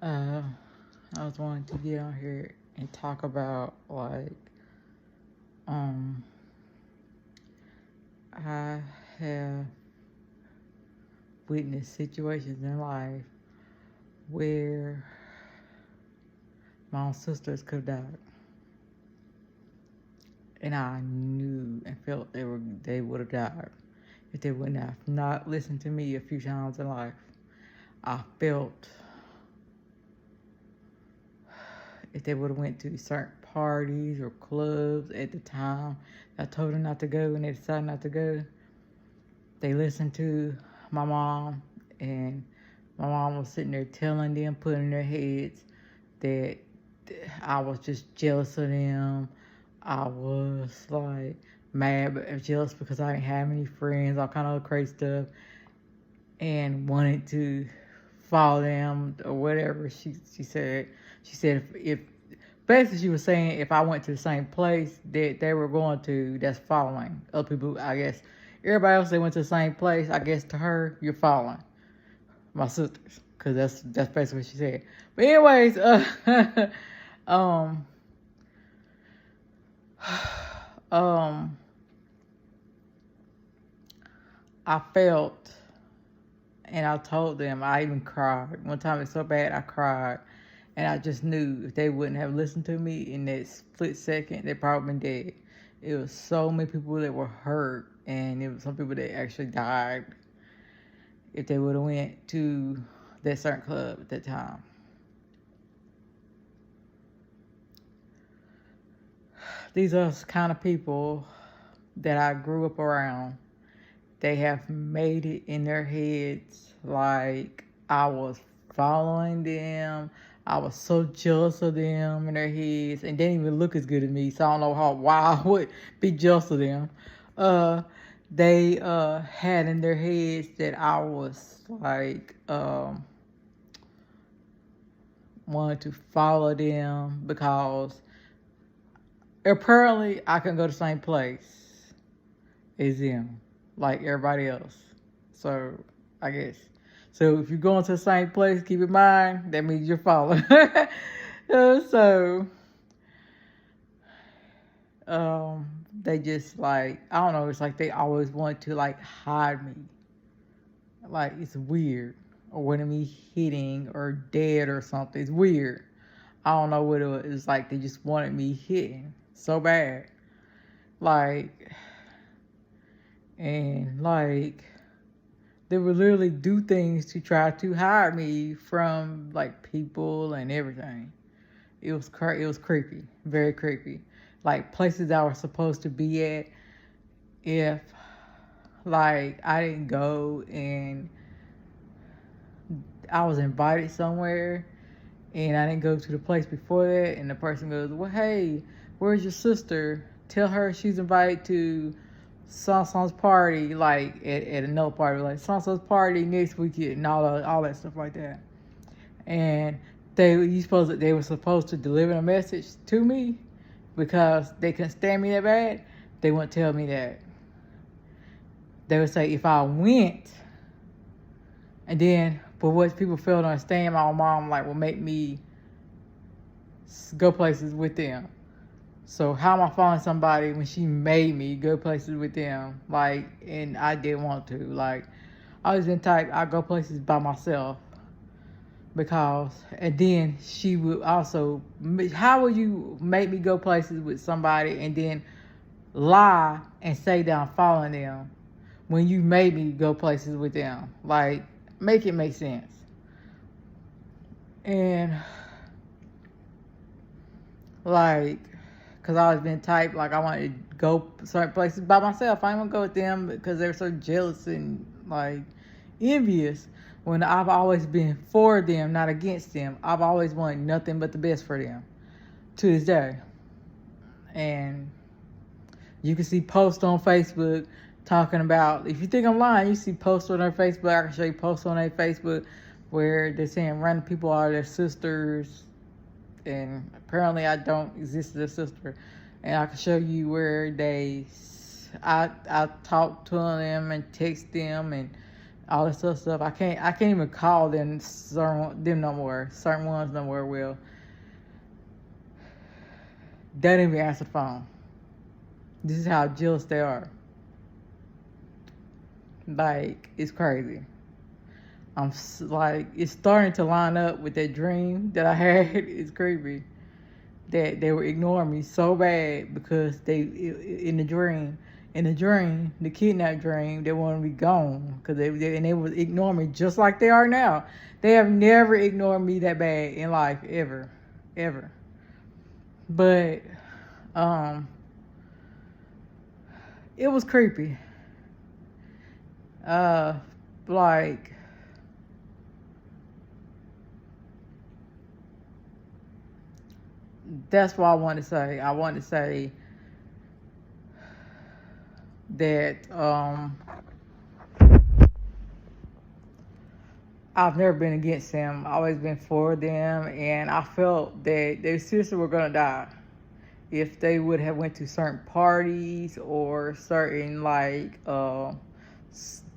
Uh, I was wanting to get on here and talk about um, I have witnessed situations in life where my own sisters could have died, and I knew and felt they would have died if they would have not listened to me a few times in life. I felt if they would have went to certain parties or clubs at the time I told them not to go and they decided not to go, they listened to my mom, and my mom was sitting there telling them, putting in their heads that I was just jealous of them. I was like mad but jealous because I didn't have any friends, all kind of crazy stuff, and wanted to follow them or whatever she said. She said if basically she was saying if I went to the same place that they were going to, that's following other people. I guess everybody else they went to the same place. I guess to her, you're following my sisters, because that's basically what she said. But anyways, um, um, I felt, and I told them. I even cried one time. It's so bad I cried, and I just knew if they wouldn't have listened to me in that split second, they'd probably been dead. It was so many people that were hurt, and it was some people that actually died if they would have went to that certain club at that time. These are the kind of people that I grew up around. They have made it in their heads like I was following them. I was so jealous of them in their heads, and they didn't even look as good as me. So I don't know why I would be jealous of them. Uh, they had in their heads that I was like wanted to follow them because apparently I can go to the same place as them, like everybody else. So I guess. So if you're going to the same place, keep in mind that means you're following. So they just like I don't know. It's like they always want to like hide me. Like it's weird, or when me hitting or dead or something. It's weird. I don't know what it was. It's like they just wanted me hitting so bad. Like and like they would literally do things to try to hide me from like people and everything. It was creepy, very creepy. Like places I was supposed to be at, if like I didn't go and I was invited somewhere and I didn't go to the place before that, and the person goes, "Well, hey, where's your sister? Tell her she's invited to so-and-so's party, like at another party, like so-and-so's party next weekend," and all that stuff like that. And they were supposed to deliver a message to me because they couldn't stand me that bad. They wouldn't tell me that. They would say if I went, and then but what people fail to understand, my mom like will make me go places with them. So how am I following somebody when she made me go places with them? Like, and I didn't want to. Like, I was in type I go places by myself because, and then she would also. How would you make me go places with somebody and then lie and say that I'm following them when you made me go places with them? Like, make it make sense. And like, cause I always been type like I wanted to go certain places by myself. I didn't want to go with them because they're so jealous and like envious. When I've always been for them, not against them. I've always wanted nothing but the best for them to this day. And you can see posts on Facebook talking about, if you think I'm lying, you see posts on their Facebook. I can show you posts on their Facebook where they're saying random people are their sisters, and apparently I don't exist as a sister. And I can show you where I talk to them and text them and all this other stuff. I can't even call them no more. Certain ones no more will. They didn't even answer the phone. This is how jealous they are. Like, it's crazy. Like, it's starting to line up with that dream that I had. It's creepy that they were ignoring me so bad because in the dream, the kidnap dream, they wanted me gone because they was ignoring me just like they are now. They have never ignored me that bad in life ever. But it was creepy. Like, that's what I want to say. I want to say that I've never been against them. I've always been for them, and I felt that their sister were gonna die if they would have went to certain parties or certain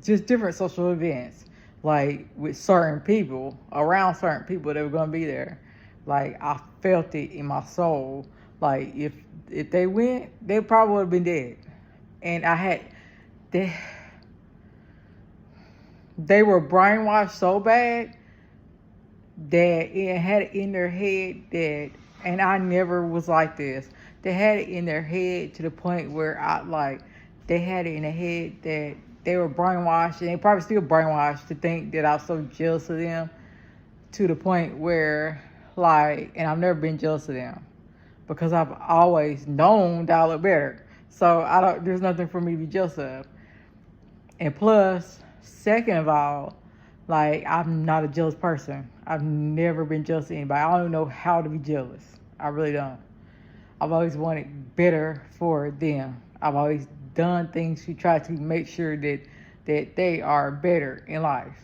just different social events, like with certain people, around certain people that were gonna be there. Like, I felt it in my soul. Like, if they went, they probably would have been dead. And they were brainwashed so bad that it had it in their head that, and I never was like this. They had it in their head to the point where they had it in their head that they were brainwashed, and they probably still brainwashed to think that I was so jealous of them to the point where, and I've never been jealous of them because I've always known that I look better. So there's nothing for me to be jealous of. And plus, second of all, I'm not a jealous person. I've never been jealous of anybody. I don't even know how to be jealous. I really don't. I've always wanted better for them. I've always done things to try to make sure that they are better in life.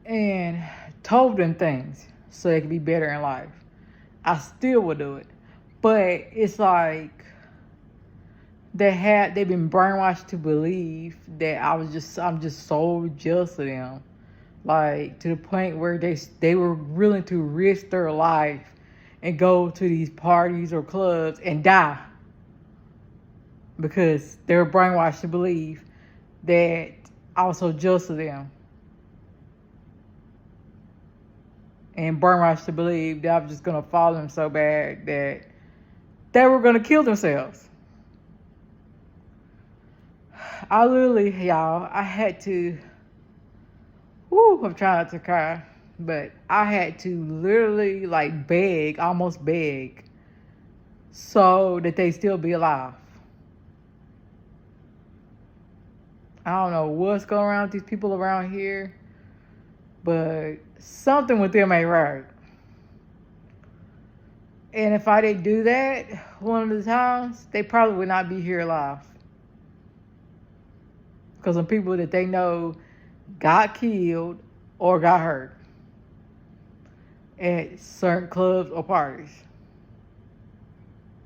And told them things so they could be better in life. I still would do it. But it's like they've been brainwashed to believe that I'm just so jealous of them. Like, to the point where they were willing to risk their life and go to these parties or clubs and die because they were brainwashed to believe that I was so jealous of them. And brainwashed to believe that I was just going to follow them so bad that they were going to kill themselves. I literally, y'all, I had to, I'm trying not to cry, but I had to literally almost beg, so that they still be alive. I don't know what's going on with these people around here, but something with them ain't right. And if I didn't do that one of the times, they probably would not be here alive. Because some people that they know got killed or got hurt at certain clubs or parties,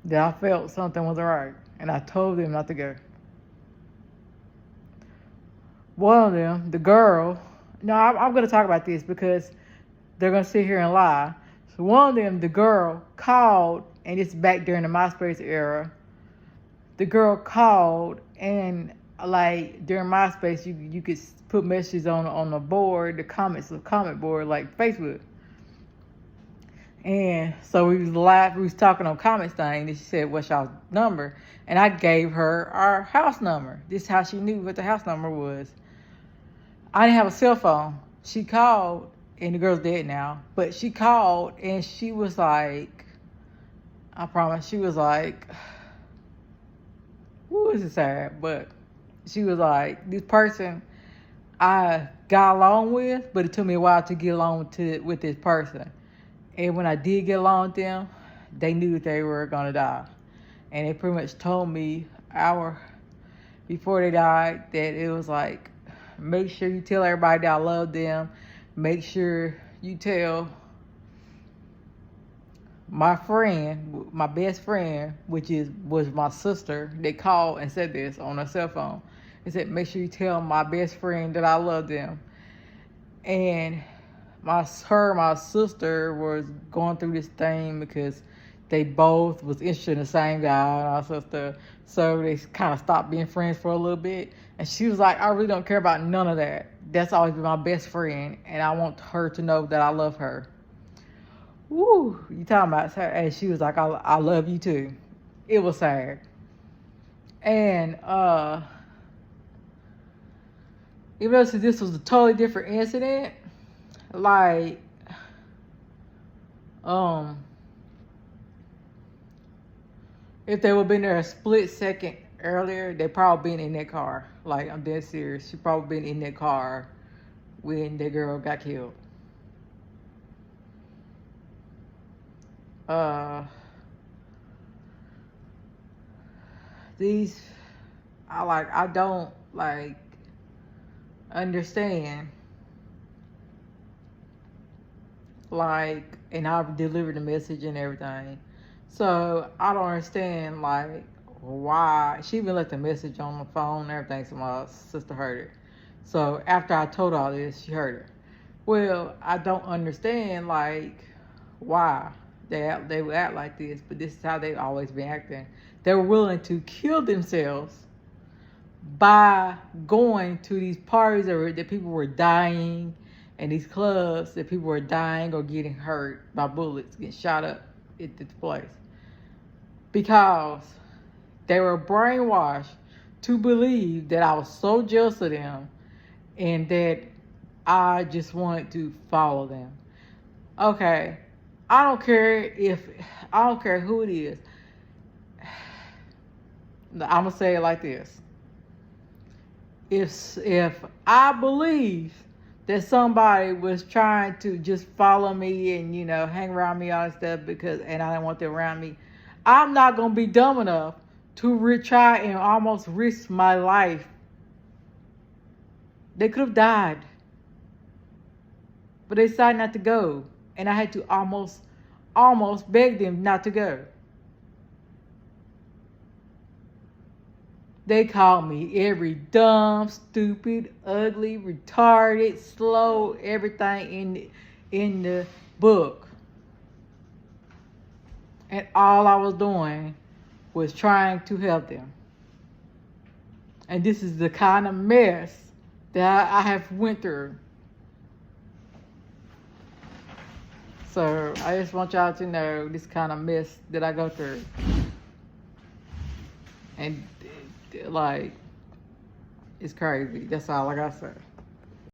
that I felt something wasn't right, and I told them not to go. One of them, the girl, I'm going to talk about this because they're going to sit here and lie. So one of them, the girl, called, and it's back during the MySpace era. The girl called, and during MySpace, you could put messages on the board, the comment board, like Facebook. And so we was talking on comments thing, and she said, "What's y'all's number?" And I gave her our house number. This is how she knew what the house number was. I didn't have a cell phone. She called, and the girl's dead now, but she called, and she was like, I promise, she was like, this is sad, but she was like, this person I got along with, but it took me a while to get along with this person. And when I did get along with them, they knew that they were going to die. And they pretty much told me an hour before they died that it was like, make sure you tell everybody that I love them. Make sure you tell my friend, my best friend, which was my sister, they called and said this on her cell phone. It said, make sure you tell my best friend that I love them. And my sister was going through this thing because they both was interested in the same guy and our sister. So they kind of stopped being friends for a little bit. And she was like, I really don't care about none of that. That's always been my best friend. And I want her to know that I love her. Woo, you talking about her? And she was like, I love you too. It was sad. And even though this was a totally different incident, like, if they would have been there a split second earlier, they probably been in that car. Like, I'm dead serious. She probably been in that car when that girl got killed. I don't like understand. Like, and I've delivered the message and everything. So I don't understand, like, why she even left the message on the phone and everything, so my sister heard it. So after I told all this, she heard it. Well, I don't understand, like, why they would act like this, but this is how they've always been acting. They were willing to kill themselves by going to these parties that people were dying, and these clubs that people were dying or getting hurt by bullets, getting shot up at this place. Because they were brainwashed to believe that I was so jealous of them and that I just wanted to follow them. Okay, I don't care who it is. I'm gonna say it like this. If I believe that somebody was trying to just follow me and, hang around me all that stuff and I didn't want them around me, I'm not gonna be dumb enough to try and almost risk my life. They could have died, but they decided not to go, and I had to almost beg them not to go. They called me every dumb, stupid, ugly, retarded, slow, everything in the book. And all I was doing was trying to help them. And this is the kind of mess that I have went through. So I just want y'all to know this kind of mess that I go through. And like, it's crazy. That's all I gotta say.